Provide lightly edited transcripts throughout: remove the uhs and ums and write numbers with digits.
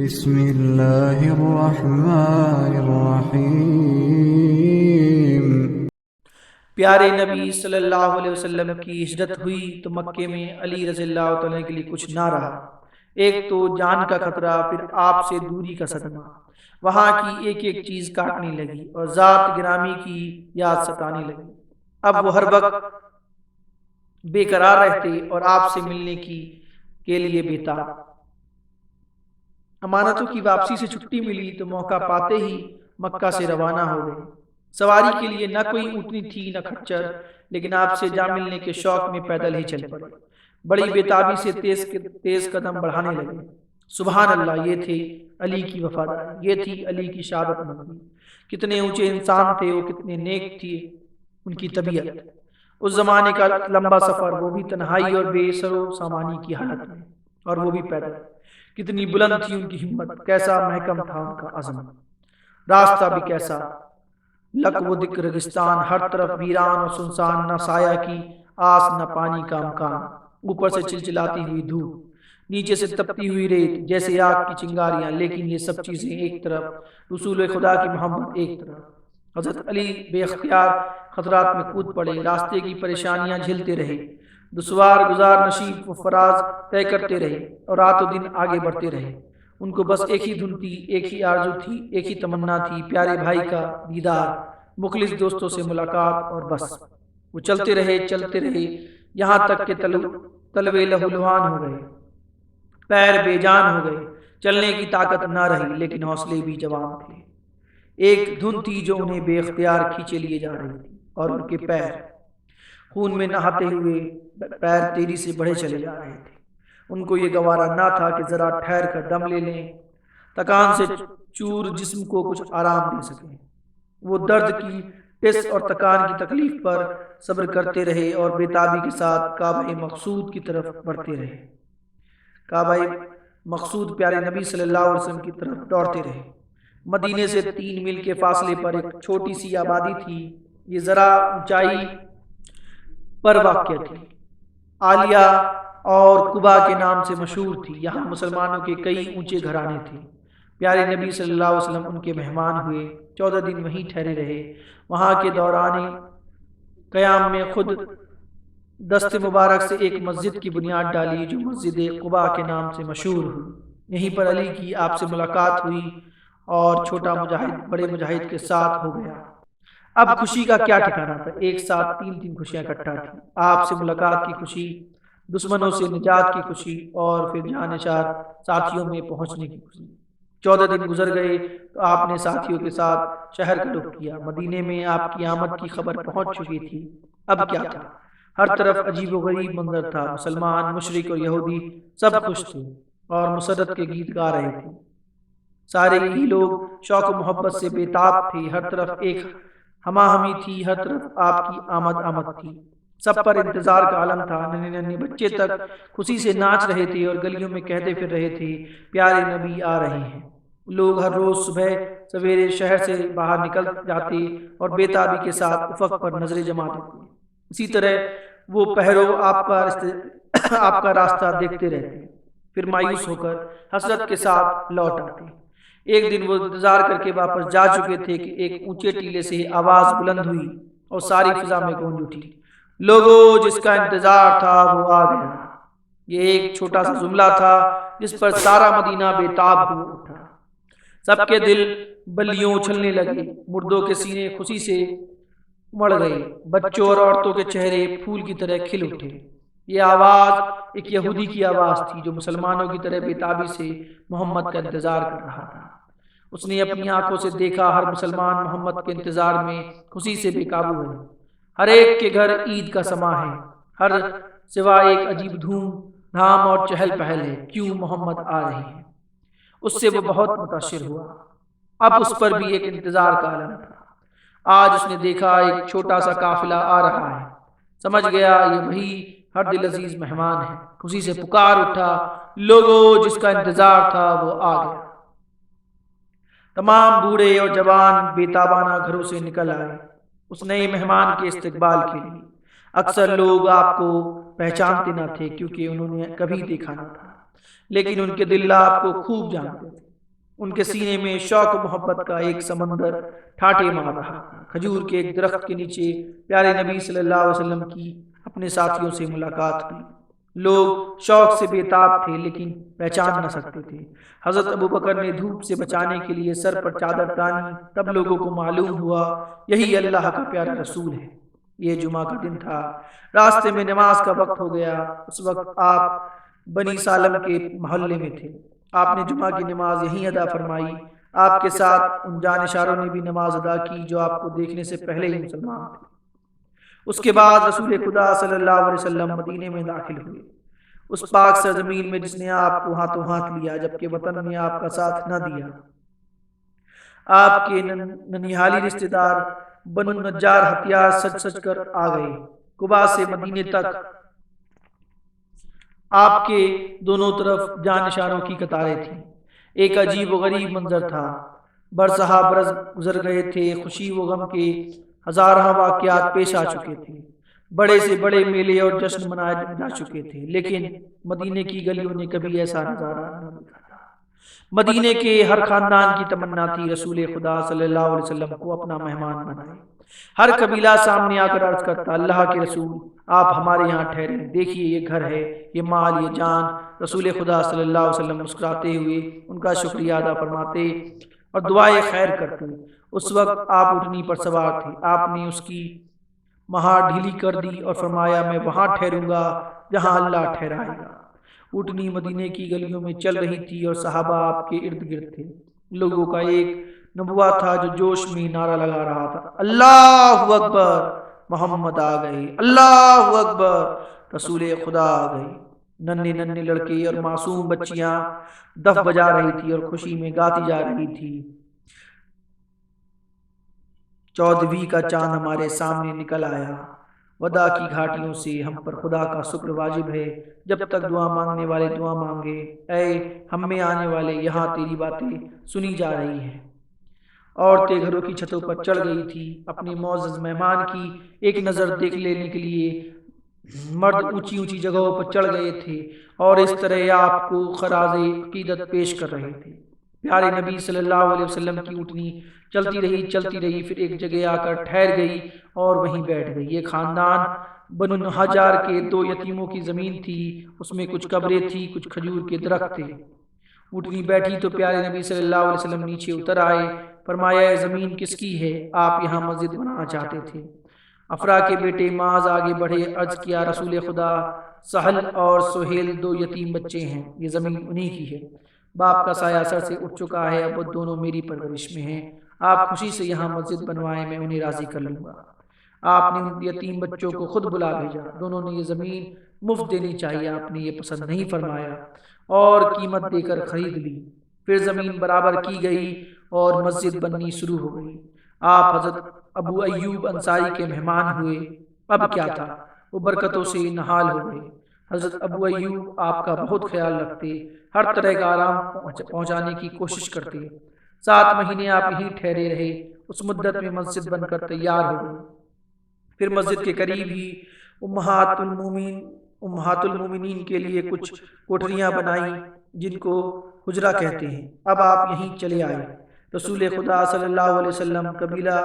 بسم اللہ الرحمن الرحیم۔ پیارے نبی صلی اللہ علیہ وسلم کی ہجرت ہوئی تو مکے میں علی رضی اللہ تعالیٰ کے لیے کچھ نہ رہا۔ ایک تو جان کا خطرہ، پھر آپ سے دوری کا صدمہ، وہاں کی ایک ایک چیز کاٹنے لگی اور ذات گرامی کی یاد ستانے لگی۔ اب وہ ہر وقت بے قرار رہتے اور آپ سے ملنے کے لیے بیتاب۔ امانتوں کی واپسی سے چھٹی ملی تو موقع پاتے ہی مکہ سے روانہ ہو گئے۔ سواری کے لیے نہ کوئی اونٹنی تھی نہ کھچر، لیکن آپ سے جا ملنے کے شوق میں پیدل ہی چل پڑے۔ بڑی بےتابی سے تیز قدم بڑھانے لگے۔ سبحان اللہ، یہ تھے علی کی وفاداری، یہ تھی علی کی شہادت مندی۔ کتنے اونچے انسان تھے وہ، کتنے نیک تھی ان کی طبیعت۔ اس زمانے کا لمبا سفر، وہ بھی تنہائی اور بے سر و سامانی کی حالت میں، اور وہ بھی پیدل۔ کتنی بلند تھی ان کی ہمت، کیسا محکم تھا ان کا عزم۔ راستہ بھی کیسا لک و دک ریگستان، ہر طرف ویران اور سنسان، نہ سایہ کی آس نہ پانی کا امکان۔ اوپر سے چلچلاتی ہوئی دھوپ، نیچے سے تپتی ہوئی ریت، جیسے آگ کی چنگاریاں، لیکن یہ سب چیزیں ایک طرف، رسول خدا کی محبت ایک طرف۔ حضرت علی بے اختیار خطرات میں کود پڑے، راستے کی پریشانیاں جھیلتے رہے، دشوار گزار نشیب و فراز طے کرتے رہے اور رات و دن آگے بڑھتے رہے۔ ان کو بس ایک ہی دھن تھی، ایک ہی آرزو تھی، ایک ہی تمنا تھی، پیارے بھائی کا دیدار، مخلص دوستوں سے ملاقات، اور بس وہ چلتے رہے یہاں تک کہ تلوے لہو لہان ہو گئے، پیر بے جان ہو گئے، چلنے کی طاقت نہ رہی، لیکن حوصلے بھی جوان تھے۔ ایک دھن تھی جو انہیں بے اختیار کھینچے لیے جا رہی تھی، اور ان کے پیر خون میں نہاتے ہوئے پیر تیزی سے بڑھے چلے جا رہے تھے۔ ان کو یہ گوارا نہ تھا کہ ذرا ٹھہر کر دم لے لیں، تکان سے چور جسم کو کچھ آرام دے سکیں۔ وہ درد کی ٹس اور تکان کی تکلیف پر صبر کرتے رہے اور بےتابی کے ساتھ کعبہ مقصود کی طرف بڑھتے رہے۔ کعبہ مقصود پیارے نبی صلی اللہ علیہ وسلم کی طرف دوڑتے رہے۔ مدینے سے 3 میل کے فاصلے پر ایک چھوٹی سی آبادی تھی، یہ ذرا اونچائی پر واقع تھی۔ عالیہ اور قبا کے نام سے مشہور تھی۔ یہاں مسلمانوں کے کئی اونچے گھرانے تھے۔ پیارے نبی صلی اللہ علیہ وسلم ان کے مہمان ہوئے، 14 دن وہیں ٹھہرے رہے۔ وہاں کے دوران قیام میں خود دست مبارک سے ایک مسجد کی بنیاد ڈالی جو مسجد قبا کے نام سے مشہور ہوئی۔ یہیں پر علی کی آپ سے ملاقات ہوئی اور چھوٹا مجاہد بڑے مجاہد کے ساتھ ہو گیا۔ اب خوشی کا کیا ٹھکانا تھا، ایک ساتھ 3 خوشیاں اکٹھا تھیں۔ آپ سے ملاقات کی خوشی، دشمنوں سے نجات کی خوشی، اور پھر جانشار ساتھیوں میں پہنچنے کی خوشی۔ 14 دن گزر گئے تو آپ نے ساتھیوں کے ساتھ شہر کا رخ کیا۔ مدینے میں آپ کی آمد کی خبر پہنچ چکی تھی۔ اب کیا تھا، ہر طرف عجیب و غریب منظر تھا۔ مسلمان، مشرک اور یہودی سب خوش تھے اور مسرت کے گیت گا رہے تھے۔ سارے ہی لوگ شوق و محبت سے بےتاب تھے، ہر طرف ایک ہما ہمی تھی، ہر طرف آپ کی آمد تھی۔ سب پر انتظار کا عالم تھا، ننھے بچے تک خوشی سے ناچ رہے تھے اور گلیوں میں کہتے پھر رہے تھے، پیارے نبی آ رہے ہیں۔ لوگ ہر روز صبح سویرے شہر سے باہر نکل جاتے اور بےتابی کے ساتھ افق پر نظریں جما دیتے۔ اسی طرح وہ پہرو آپ کا راستہ دیکھتے رہتے، پھر مایوس ہو کر حسرت کے ساتھ لوٹ آتے۔ ایک دن وہ انتظار کر کے واپس جا چکے تھے کہ ایک اونچے ٹیلے سے آواز بلند ہوئی اور ساری فضا میں گونج اٹھی، لوگوں جس کا انتظار تھا وہ آ گیا۔ یہ ایک چھوٹا سا جملہ تھا جس پر سارا مدینہ بےتاب ہو اٹھا۔ سب کے دل بلیوں اچھلنے لگے، مردوں کے سینے خوشی سے مڑ گئے، بچوں اور عورتوں کے چہرے پھول کی طرح کھل اٹھے۔ یہ آواز ایک یہودی کی آواز تھی جو مسلمانوں کی طرح بےتابی سے محمد کا انتظار کر رہا تھا۔ اس نے اپنی آنکھوں سے دیکھا ہر مسلمان محمد کے انتظار میں خوشی سے بے قابو ہے۔ ہر ایک کے گھر عید کا سماں ہے، ہر سوا ایک عجیب دھوم دھام اور چہل پہل ہے، کیوں محمد آ رہے ہیں۔ اس سے وہ بہت متاثر ہوا۔ اب اس پر بھی ایک انتظار کا عالم تھا۔ آج اس نے دیکھا ایک چھوٹا سا قافلہ آ رہا ہے، سمجھ گیا یہ وہی ہر دل عزیز مہمان ہے۔ خوشی سے پکار اٹھا، لوگوں جس کا انتظار تھا وہ آ گیا۔ تمام بوڑھے اور جوان بےتابانہ گھروں سے نکل آئے اس نئے مہمان کے استقبال کے لیے۔ اکثر لوگ آپ کو پہچانتے نہ تھے کیونکہ انہوں نے کبھی دیکھا نہ تھا، لیکن ان کے دل آپ کو خوب جانتے تھے۔ ان کے سینے میں شوق و محبت کا ایک سمندر ٹھاٹے مار رہا تھا۔ کھجور کے ایک درخت کے نیچے پیارے نبی صلی اللہ علیہ وسلم کی اپنے ساتھیوں سے ملاقات ہوئی۔ لوگ شوق سے بےتاب تھے لیکن پہچان نہ سکتے تھے۔ حضرت ابو بکر نے دھوپ سے بچانے کے لیے سر پر چادر تانی، تب لوگوں کو معلوم ہوا یہی اللہ کا پیارا رسول ہے۔ یہ جمعہ کا دن تھا، راستے میں نماز کا وقت ہو گیا۔ اس وقت آپ بنی سالم کے محلے میں تھے۔ آپ نے جمعہ کی نماز یہیں ادا فرمائی۔ آپ کے ساتھ ان جانشاروں نے بھی نماز ادا کی جو آپ کو دیکھنے سے پہلے ہی مسلمان تھے۔ اس کے بعد رسول خدا صلی اللہ علیہ وسلم مدینے میں داخل ہوئے، اس پاک سرزمین میں جس نے آپ کو ہاتھوں ہاتھ لیا جبکہ وطن نے آپ کا ساتھ نہ دیا۔ آپ کے ننیحالی رشتہ دار بنو نجار ہتھیار سج سج کر آ گئے۔ قباء سے مدینے تک آپ کے دونوں طرف جانشاروں کی قطاریں تھیں۔ ایک عجیب و غریب منظر تھا۔ برسہ برس گزر گئے تھے، خوشی و غم کے ہزارہ واقعات پیش آ چکے تھے، بڑے سے بڑے میلے اور جشن منائے جا چکے تھے، لیکن مدینے کی گلیوں نے کبھی ایسا نظارہ نہ دیکھا تھا۔ مدینے کے ہر خاندان کی تمنا تھی رسول خدا صلی اللہ علیہ وسلم کو اپنا مہمان بنائے۔ ہر قبیلہ سامنے آ کر عرض کرتا، اللہ کے رسول آپ ہمارے یہاں ٹھہرے، دیکھیے یہ گھر ہے، یہ مال، یہ جان۔ رسول خدا صلی اللہ علیہ وسلم مسکراتے ہوئے ان کا شکریہ ادا فرماتے اور دعائے خیر کرتے۔ اس وقت آپ اونٹنی پر سوار تھے، آپ نے اس کی مہار ڈھیلی کر دی اور فرمایا میں وہاں ٹھہروں گا جہاں اللہ ٹھہرائے گا۔ اونٹنی مدینے کی گلیوں میں چل رہی تھی اور صحابہ آپ کے ارد گرد تھے۔ لوگوں کا ایک نبوہ تھا جو جوش میں نعرہ لگا رہا تھا، اللہ اکبر، محمد آ گئے، اللہ اکبر، رسول خدا آ گئے۔ ننھے ننھے لڑکے اور معصوم بچیاں دف بجا رہی تھی اور خوشی میں گاتی جا رہی تھی، 14ویں کا چاند ہمارے سامنے نکل آیا، ودا کی گھاٹیوں سے ہم پر خدا کا شکر واجب ہے، جب تک دعا مانگنے والے دعا مانگے، اے ہم میں آنے والے یہاں تیری باتیں سنی جا رہی ہیں۔ عورتیں گھروں کی چھتوں پر چڑھ گئی تھی اپنے معزز مہمان کی ایک نظر دیکھ لینے کے لیے، مرد اونچی اونچی جگہوں پر چڑھ گئے تھے اور اس طرح آپ کو خراج عقیدت پیش کر رہے تھے۔ پیارے نبی صلی اللہ علیہ وسلم کی اونٹنی چلتی رہی، پھر ایک جگہ آ کر ٹھہر گئی اور وہیں بیٹھ گئی۔ یہ خاندان بنو نجار کے 2 یتیموں کی زمین تھی، اس میں کچھ قبریں تھی، کچھ کھجور کے درخت تھے۔ اونٹنی بیٹھی تو پیارے نبی صلی اللہ علیہ وسلم نیچے اتر آئے، فرمایا زمین کس کی ہے؟ آپ یہاں مسجد بنانا چاہتے تھے۔ افرا کے بیٹے معاذ آگے بڑھے، عرض کیا رسول خدا سہل اور سہیل 2 یتیم بچے ہیں، یہ زمین انہی کی ہے، باپ کا سایہ سر سے اٹھ چکا ہے، اب وہ دونوں میری پرورش میں ہیں، آپ خوشی سے یہاں مسجد بنوائیں، میں انہیں راضی کر لوں گا۔ آپ نے ان یتیم بچوں کو خود بلا بھیجا، دونوں نے یہ زمین مفت دینی چاہیے، آپ نے یہ پسند نہیں فرمایا اور قیمت دے کر خرید لی۔ پھر زمین برابر کی گئی اور مسجد بننی شروع ہو گئی۔ آپ حضرت ابو ایوب انصاری کے مہمان ہوئے، اب کیا تھا، وہ برکتوں سے نہال ہو گئے۔ حضرت ابو ایوب آپ کا بہت خیال رکھتے، ہر طرح کا آرام پہنچانے کی کوشش کرتے۔ 7 مہینے آپ یہیں ٹھہرے رہے، اس مدت میں مسجد بن کر تیار ہو گئی۔ پھر مسجد کے قریب ہی امہات المومنین کے لیے کچھ کوٹریاں بنائی جن کو حجرہ کہتے ہیں، اب آپ یہیں چلے آئے۔ رسول خدا صلی اللہ علیہ وسلم قبیلہ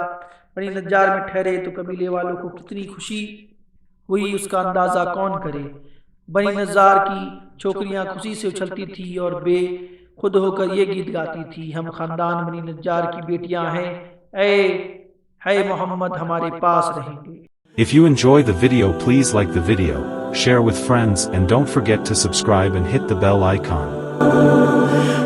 بنی نجار میں ٹھہرے تو قبیلے والوں کو کتنی خوشی ہوئی اس کا اندازہ کون کرے۔ بنی نجار کی چھوکریاں خوشی سے اچھلتی تھی اور بے خود ہو کر یہ گیت گاتی تھی، ہم خاندان بنی نجار کی بیٹیاں ہیں، اے محمد ہمارے پاس رہیں گے۔ If you enjoy the video, please like the video, share with friends, and don't forget to subscribe and hit the bell icon.